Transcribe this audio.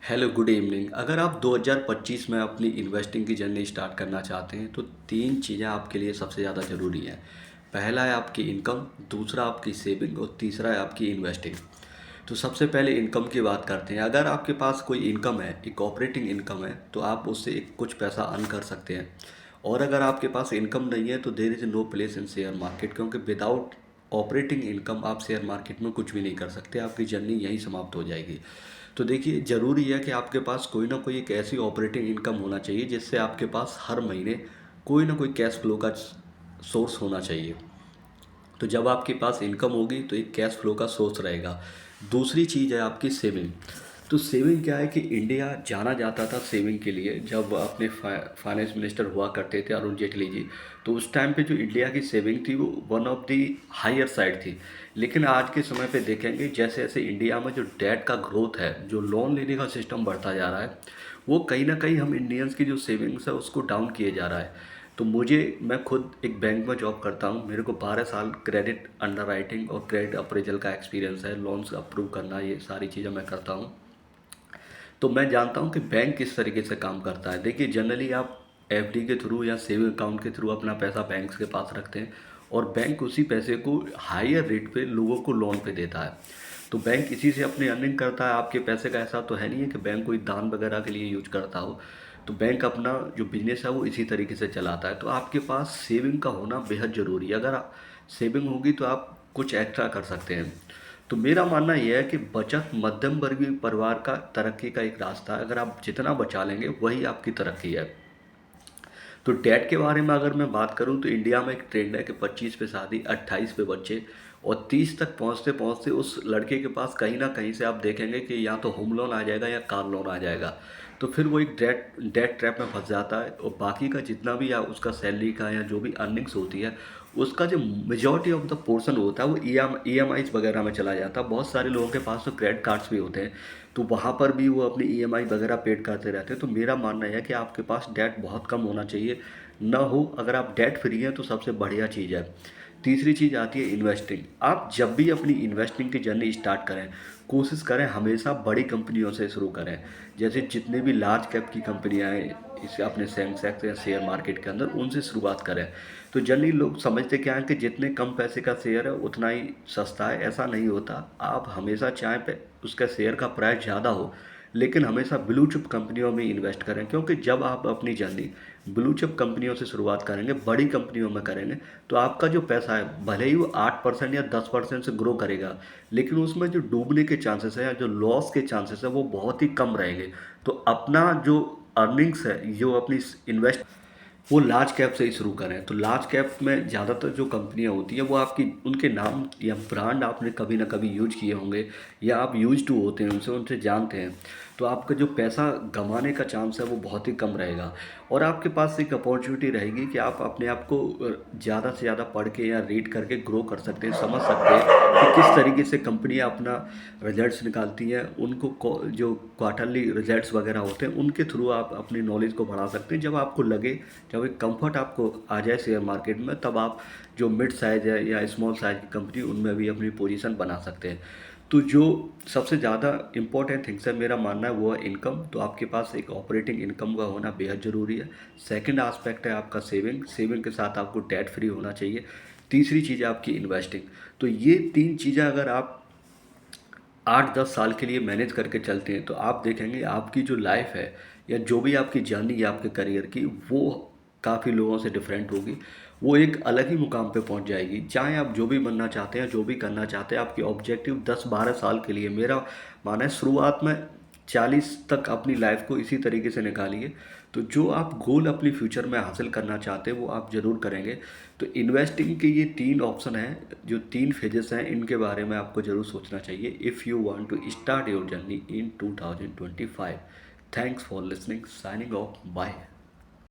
Hello good evening. अगर आप 2025 में अपनी इन्वेस्टिंग की जर्नी स्टार्ट करना चाहते हैं तो तीन चीज़ें आपके लिए सबसे ज़्यादा ज़रूरी हैं। पहला है आपकी इनकम, दूसरा आपकी सेविंग और तीसरा है आपकी इन्वेस्टिंग। तो सबसे पहले इनकम की बात करते हैं। अगर आपके पास कोई इनकम है, एक ऑपरेटिंग इनकम है, तो आप उससे एक कुछ पैसा अर्न कर सकते हैं। और अगर आपके पास इनकम नहीं है तो there is no place in share market, क्योंकि विदाउट ऑपरेटिंग इनकम आप शेयर मार्केट में कुछ भी नहीं कर सकते। आपकी जर्नी यहीं समाप्त हो जाएगी। तो देखिए, ज़रूरी है कि आपके पास कोई ना कोई एक ऐसी ऑपरेटिंग इनकम होना चाहिए जिससे आपके पास हर महीने कोई ना कोई कैश फ्लो का सोर्स होना चाहिए। तो जब आपके पास इनकम होगी तो एक कैश फ्लो का सोर्स रहेगा। दूसरी चीज़ है आपकी सेविंग। तो सेविंग क्या है कि इंडिया जाना जाता था सेविंग के लिए। जब अपने फाइनेंस मिनिस्टर हुआ करते थे अरुण जेटली जी, तो उस टाइम पे जो इंडिया की सेविंग थी वो one of the higher side थी। लेकिन आज के समय पे देखेंगे, जैसे जैसे इंडिया में जो डेट का ग्रोथ है, जो लोन लेने का सिस्टम बढ़ता जा रहा है, वो कहीं ना कहीं हम इंडियंस की जो सेविंग्स है उसको डाउन किए जा रहा है। तो मैं खुद एक बैंक में जॉब करता हूँ। मेरे को 12 साल क्रेडिट अंडर राइटिंग और क्रेडिट अप्रेजल का एक्सपीरियंस है। लोन्स अप्रूव करना, ये सारी चीज़ें मैं करता हूँ। तो मैं जानता हूँ कि बैंक किस तरीके से काम करता है। देखिए, जनरली आप एफडी के थ्रू या सेविंग अकाउंट के थ्रू अपना पैसा बैंक के पास रखते हैं और बैंक उसी पैसे को हायर रेट पे लोगों को लोन पे देता है। तो बैंक इसी से अपनी अर्निंग करता है। आपके पैसे का ऐसा तो है नहीं है कि बैंक कोई दान वगैरह के लिए यूज करता हो। तो बैंक अपना जो बिजनेस है वो इसी तरीके से चलाता है। तो आपके पास सेविंग का होना बेहद ज़रूरी है। अगर सेविंग होगी तो आप कुछ एक्स्ट्रा कर सकते हैं। तो मेरा मानना यह है कि बचत मध्यम वर्गीय परिवार का तरक्की का एक रास्ता है। अगर आप जितना बचा लेंगे वही आपकी तरक्की है। तो डेट के बारे में अगर मैं बात करूं तो इंडिया में एक ट्रेंड है कि 25 पे शादी, 28 पे बच्चे और 30 तक पहुंचते पहुंचते उस लड़के के पास कहीं ना कहीं से आप देखेंगे कि या तो होम लोन आ जाएगा या कार लोन आ जाएगा। तो फिर वो एक डेट डेट ट्रैप में फंस जाता है और बाकी का जितना भी या उसका सैलरी का या जो भी अर्निंग्स होती है उसका जो मेजॉरिटी ऑफ द पोर्शन होता है वो ई एम आईज वगैरह में चला जाता है। बहुत सारे लोगों के पास तो क्रेडिट कार्ड्स भी होते हैं, तो वहाँ पर भी वो अपनी ई एम आई वगैरह पेड करते रहते हैं। तो मेरा मानना है कि आपके पास डेट बहुत कम होना चाहिए, ना हो। अगर आप डेट फ्री हैं तो सबसे बढ़िया चीज़ है। तीसरी चीज़ आती है इन्वेस्टिंग। आप जब भी अपनी इन्वेस्टिंग की जर्नी स्टार्ट करें, कोशिश करें हमेशा बड़ी कंपनियों से शुरू करें। जैसे जितने भी लार्ज कैप की कंपनियां हैं इसे अपने सेंसेक्स या शेयर मार्केट के अंदर, उनसे शुरुआत करें। तो जनरली लोग समझते क्या है कि जितने कम पैसे का शेयर है उतना ही सस्ता है। ऐसा नहीं होता। आप हमेशा चाहें पे उसका शेयर का प्राइस ज़्यादा हो, लेकिन हमेशा ब्लू चिप कंपनियों में इन्वेस्ट करें। क्योंकि जब आप अपनी जर्नी ब्लू चिप कंपनियों से शुरुआत करेंगे, बड़ी कंपनियों में करेंगे, तो आपका जो पैसा है भले ही वो 8% या 10% से ग्रो करेगा, लेकिन उसमें जो डूबने के चांसेस है या जो लॉस के चांसेस है वो बहुत ही कम रहेंगे। तो अपना जो अर्निंग्स है, जो अपनी इन्वेस्ट, वो लार्ज कैप से ही शुरू करें। तो लार्ज कैप में ज़्यादातर जो कंपनियां होती हैं वो आपकी उनके नाम या ब्रांड आपने कभी ना कभी यूज किए होंगे या आप यूज टू होते हैं उनसे, उनसे जानते हैं। तो आपका जो पैसा गंवाने का चांस है वो बहुत ही कम रहेगा। और आपके पास एक अपॉर्चुनिटी रहेगी कि आप अपने आप को ज़्यादा से ज़्यादा पढ़ के या रीड करके ग्रो कर सकते हैं, समझ सकते हैं कि किस तरीके से कंपनियां अपना रिजल्ट्स निकालती हैं। उनको जो क्वार्टरली रिजल्ट्स वगैरह होते हैं उनके थ्रू आप अपनी नॉलेज को बढ़ा सकते हैं। जब आपको लगे, जब एक कंफर्ट आपको आ जाए शेयर मार्केट में, तब आप जो मिड साइज़ है या स्मॉल साइज़ की कंपनी उनमें भी अपनी पोजीशन बना सकते हैं। तो जो सबसे ज़्यादा इंपॉर्टेंट थिंग्स है मेरा मानना है वो है इनकम। तो आपके पास एक ऑपरेटिंग इनकम का होना बेहद ज़रूरी है। सेकंड एस्पेक्ट है आपका सेविंग। सेविंग के साथ आपको डेट फ्री होना चाहिए। तीसरी चीज़ है आपकी इन्वेस्टिंग। तो ये तीन चीज़ें अगर आप 8-10 साल के लिए मैनेज करके चलते हैं तो आप देखेंगे आपकी जो लाइफ है या जो भी आपकी जर्नी है आपके करियर की, वो काफ़ी लोगों से डिफरेंट होगी। वो एक अलग ही मुकाम पे पहुंच जाएगी। चाहे आप जो भी बनना चाहते हैं, जो भी करना चाहते हैं, आपकी ऑब्जेक्टिव 10-12 साल के लिए, मेरा माना है शुरुआत में 40 तक अपनी लाइफ को इसी तरीके से निकालिए। तो जो आप गोल अपनी फ्यूचर में हासिल करना चाहते हैं वो आप ज़रूर करेंगे। तो इन्वेस्टिंग के ये तीन ऑप्शन हैं, जो तीन फेजेस हैं, इनके बारे में आपको ज़रूर सोचना चाहिए if you want to start your journey in 2025। Thanks for listening, signing off, bye.